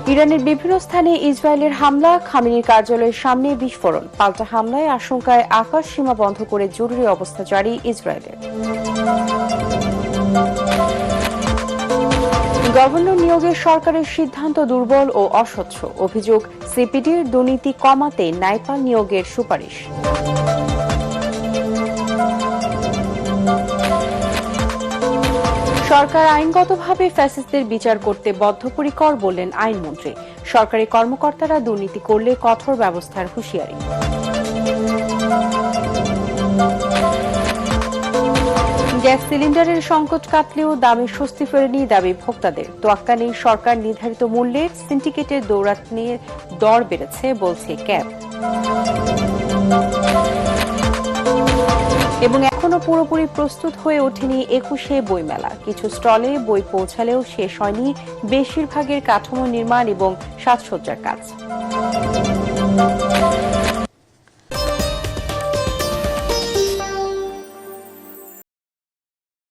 ইরানের বিভিন্ন স্থানে ইসরায়েলের হামলা, খামেনির কার্যালয়ের সামনে বিস্ফোরণ, পাল্টা হামলায় আশঙ্কায় আকাশ সীমা বন্ধ করে জরুরি অবস্থা জারি ইসরায়েলের। গভর্নর নিয়োগের সরকারের সিদ্ধান্ত দুর্বল ও অস্বচ্ছ, অভিযোগ সিপিডির দুর্নীতি কমাতে ন্যায়পাল নিয়োগের সুপারিশ। সরকার আইনগতভাবে ফ্যাসিস্টদের বিচার করতে বদ্ধপরিকর বললেন আইনমন্ত্রী। সরকারি কর্মকর্তারা দুর্নীতি করলে কঠোর ব্যবস্থার হুঁশিয়ারি। গ্যাস সিলিন্ডারের সংকট কাটলেও দামে স্বস্তি ফেরেনি দাবি ভোক্তাদের। তোয়াক্কা নেই সরকার নির্ধারিত মূল্যে, সিন্ডিকেটের দৌরাত্ম্যের দর বেড়েছে বলছে ক্যাব। এবং এখনো পুরোপুরি প্রস্তুত হয়ে ওঠেনি ২১শে বইমেলা। কিছু স্টলে বই পৌঁছালেও শেষ হয়নি বেশিরভাগের কাঠামো নির্মাণ এবং সাজসজ্জার কাজ।